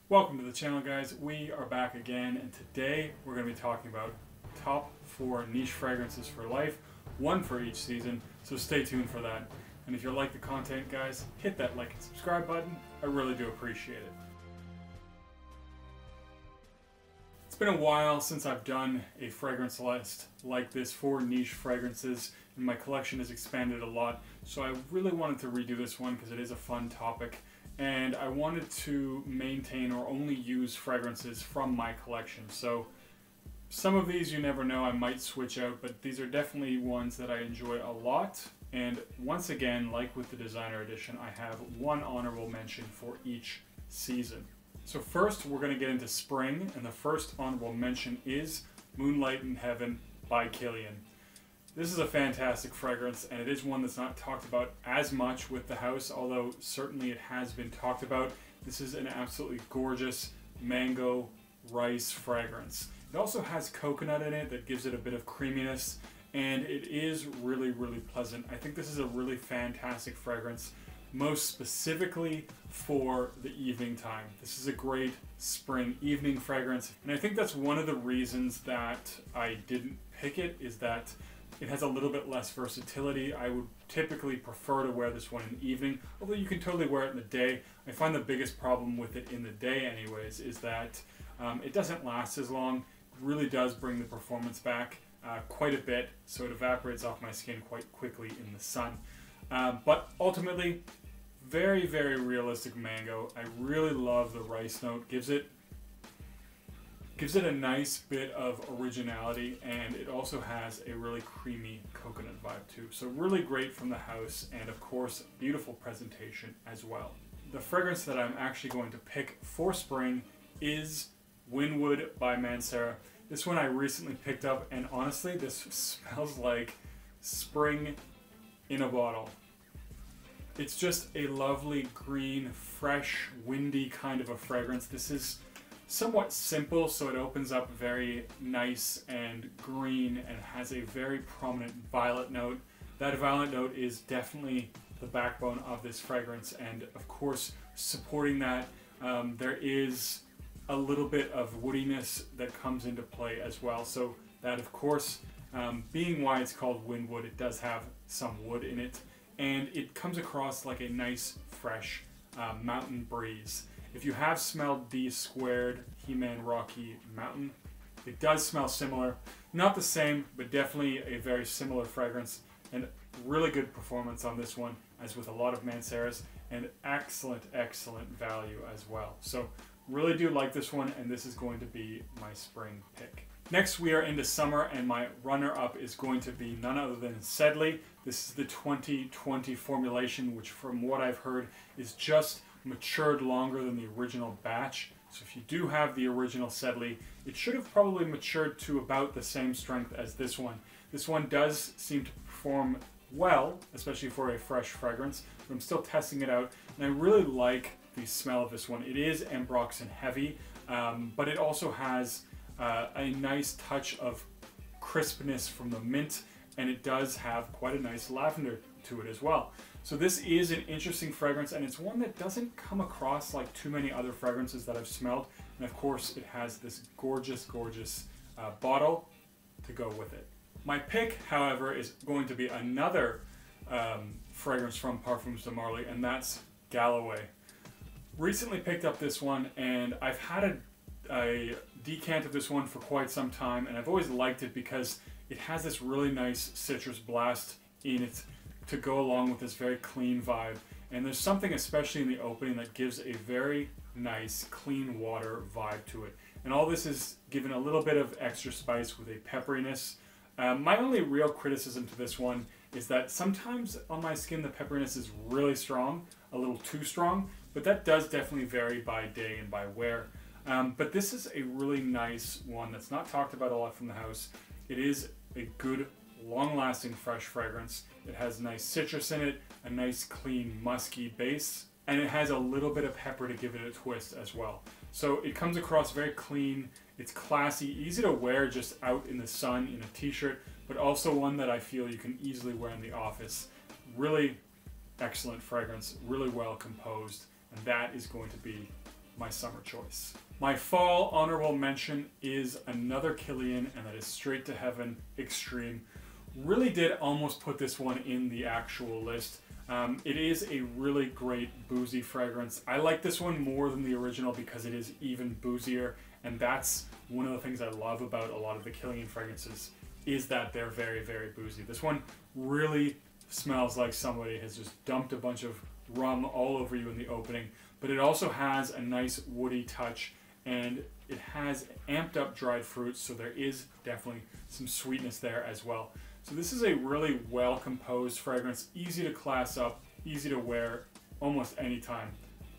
Welcome to the channel, guys. We are back again, and today we're going to be talking about top 4 niche fragrances for life, one for each season, so stay tuned for that. And if you like the content, guys, hit that like and subscribe button. I really do appreciate it. It's been a while since I've done a fragrance list like this for niche fragrances, and my collection has expanded a lot, so I really wanted to redo this one because it is a fun topic. And I wanted to maintain or only use fragrances from my collection. So some of these, you never know, I might switch out, but these are definitely ones that I enjoy a lot. And once again, like with the designer edition, I have one honorable mention for each season. So first, we're going to get into spring, and the first honorable mention is Moonlight in Heaven by Kilian. This is a fantastic fragrance, and it is one that's not talked about as much with the house, although certainly it has been talked about. This is an absolutely gorgeous mango rice fragrance. It also has coconut in it that gives it a bit of creaminess, and it is really, really pleasant. I think this is a really fantastic fragrance, most specifically for the evening time. This is a great spring evening fragrance, and I think that's one of the reasons that I didn't pick it, is that it has a little bit less versatility. I would typically prefer to wear this one in the evening, although you can totally wear it in the day. I find the biggest problem with it in the day anyways is that it doesn't last as long. It really does bring the performance back quite a bit, so it evaporates off my skin quite quickly in the sun. But ultimately, very, very realistic mango. I really love the rice note. Gives it a nice bit of originality, and it also has a really creamy coconut vibe too. So really great from the house, and of course, beautiful presentation as well. The fragrance that I'm actually going to pick for spring is Wynwood by Mancera. This one I recently picked up, and honestly, this smells like spring in a bottle. It's just a lovely green, fresh, windy kind of a fragrance. This is somewhat simple, so it opens up very nice and green and has a very prominent violet note. That violet note is definitely the backbone of this fragrance, and of course supporting that there is a little bit of woodiness that comes into play as well. So that, of course, being why it's called Wynwood, it does have some wood in it, and it comes across like a nice fresh mountain breeze. If you have smelled the squared He-Man Rocky Mountain, it does smell similar. Not the same, but definitely a very similar fragrance, and really good performance on this one, as with a lot of Manceras, and excellent, excellent value as well. So really do like this one, and this is going to be my spring pick. Next, we are into summer, and my runner-up is going to be none other than Sedley. This is the 2020 formulation, which from what I've heard is just matured longer than the original batch. So if you do have the original Sedley, it should have probably matured to about the same strength as this one. This one does seem to perform well, especially for a fresh fragrance, but I'm still testing it out, and I really like the smell of this one. It is ambroxan heavy, but it also has a nice touch of crispness from the mint, and it does have quite a nice lavender to it as well. So this is an interesting fragrance, and it's one that doesn't come across like too many other fragrances that I've smelled. And of course, it has this gorgeous, gorgeous bottle to go with it. My pick, however, is going to be another fragrance from Parfums de Marly, and that's Galloway. Recently picked up this one, and I've had a decant of this one for quite some time, and I've always liked it because it has this really nice citrus blast in it to go along with this very clean vibe. And there's something especially in the opening that gives a very nice clean water vibe to it. And all this is given a little bit of extra spice with a pepperiness. My only real criticism to this one is that sometimes on my skin the pepperiness is really strong, a little too strong, but that does definitely vary by day and by wear. But this is a really nice one that's not talked about a lot from the house. It is a good, long-lasting fresh fragrance. It has nice citrus in it, a nice clean musky base, and it has a little bit of pepper to give it a twist as well. So it comes across very clean, it's classy, easy to wear just out in the sun in a t-shirt, but also one that I feel you can easily wear in the office. Really excellent fragrance, really well composed, and that is going to be my summer choice. My fall honorable mention is another Kilian, and that is Straight to Heaven Extreme. Really did almost put this one in the actual list. It is a really great boozy fragrance. I like this one more than the original because it is even boozier, and that's one of the things I love about a lot of the Kilian fragrances, is that they're very, very boozy. This one really smells like somebody has just dumped a bunch of rum all over you in the opening, but it also has a nice woody touch, and it has amped up dried fruits, so there is definitely some sweetness there as well. So this is a really well composed fragrance, easy to class up, easy to wear almost any time.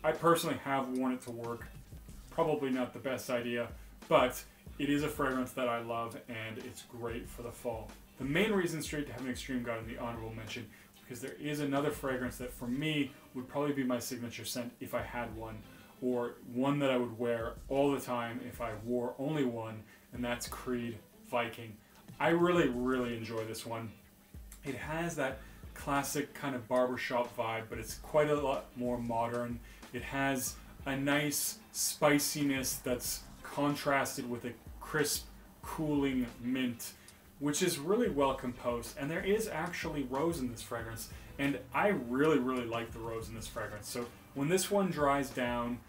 I personally have worn it to work. Probably not the best idea, but it is a fragrance that I love, and it's great for the fall. The main reason Straight to Heaven Extreme got in the honorable mention is because there is another fragrance that for me would probably be my signature scent if I had one, or one that I would wear all the time if I wore only one, and that's Creed Viking. I really, really enjoy this one. It has that classic kind of barbershop vibe, but it's quite a lot more modern. It has a nice spiciness that's contrasted with a crisp, cooling mint, which is really well composed. And there is actually rose in this fragrance, and I really, really like the rose in this fragrance. So when this one dries down,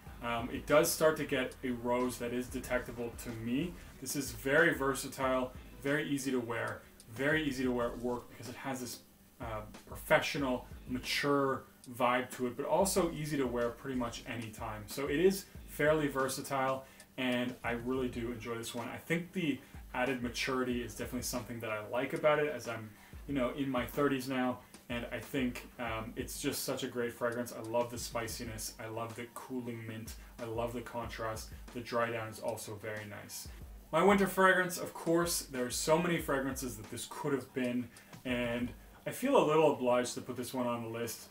it does start to get a rose that is detectable to me. This is very versatile, very easy to wear at work because it has this professional, mature vibe to it, but also easy to wear pretty much any time. So it is fairly versatile, and I really do enjoy this one. I think the added maturity is definitely something that I like about it, as I'm, in my 30s now, and I think it's just such a great fragrance. I love the spiciness, I love the cooling mint, I love the contrast. The dry down is also very nice. My winter fragrance, of course, there's so many fragrances that this could have been, and I feel a little obliged to put this one on the list,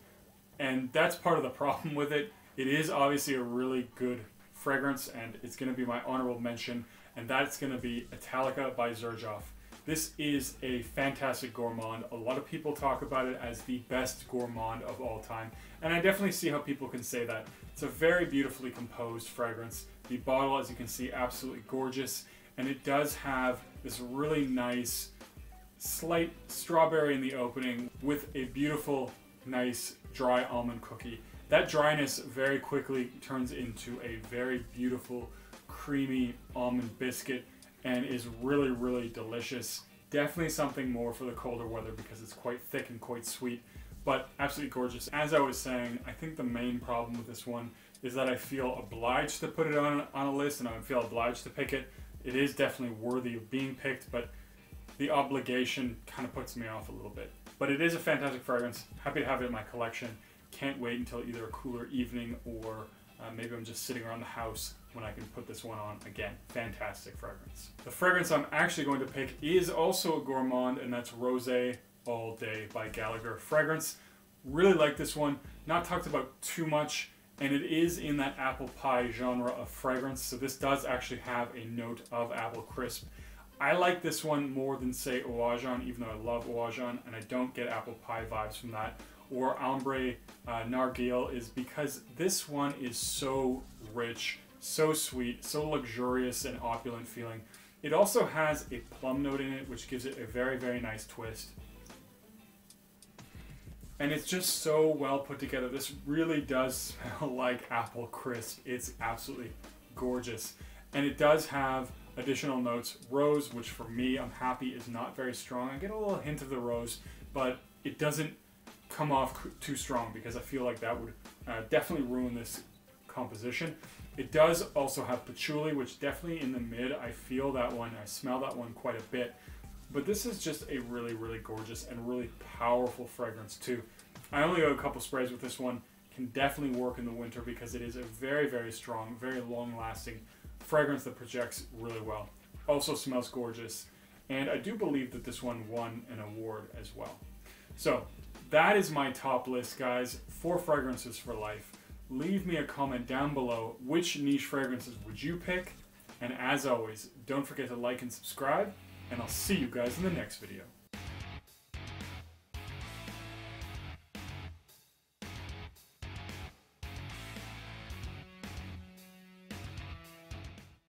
and that's part of the problem with it. It is obviously a really good fragrance, and it's going to be my honorable mention, and that's going to be Italica by Xerjoff. This is a fantastic gourmand. A lot of people talk about it as the best gourmand of all time, and I definitely see how people can say that. It's a very beautifully composed fragrance. The bottle, as you can see, absolutely gorgeous, and it does have this really nice slight strawberry in the opening with a beautiful, nice dry almond cookie. That dryness very quickly turns into a very beautiful, creamy almond biscuit and is really, really delicious. Definitely something more for the colder weather because it's quite thick and quite sweet, but absolutely gorgeous. As I was saying, I think the main problem with this one is that I feel obliged to put it on a list, and I feel obliged to pick it. It is definitely worthy of being picked, but the obligation kind of puts me off a little bit. But it is a fantastic fragrance. Happy to have it in my collection. Can't wait until either a cooler evening or maybe I'm just sitting around the house when I can put this one on again. Fantastic fragrance. The fragrance I'm actually going to pick is also a gourmand, and that's Rosé All Day by Gallagher Fragrance. Really like this one. Not talked about too much, and it is in that apple pie genre of fragrance, so this does actually have a note of apple crisp. I like this one more than, say, Eau Ajan, even though I love Eau Ajan, and I don't get apple pie vibes from that, or Ambre Narguil, is because this one is so rich, so sweet, so luxurious and opulent feeling. It also has a plum note in it, which gives it a very, very nice twist. And it's just so well put together. This really does smell like apple crisp. It's absolutely gorgeous. And it does have additional notes. Rose, which for me, I'm happy, is not very strong. I get a little hint of the rose, but it doesn't come off too strong because I feel like that would definitely ruin this composition. It does also have patchouli, which definitely in the mid, I feel that one, I smell that one quite a bit. But this is just a really, really gorgeous and really powerful fragrance too. I only got a couple sprays with this one. Can definitely work in the winter because it is a very, very strong, very long-lasting fragrance that projects really well. Also smells gorgeous. And I do believe that this one won an award as well. So that is my top list, guys. 4 fragrances for life. Leave me a comment down below. Which niche fragrances would you pick? And as always, don't forget to like and subscribe. And I'll see you guys in the next video.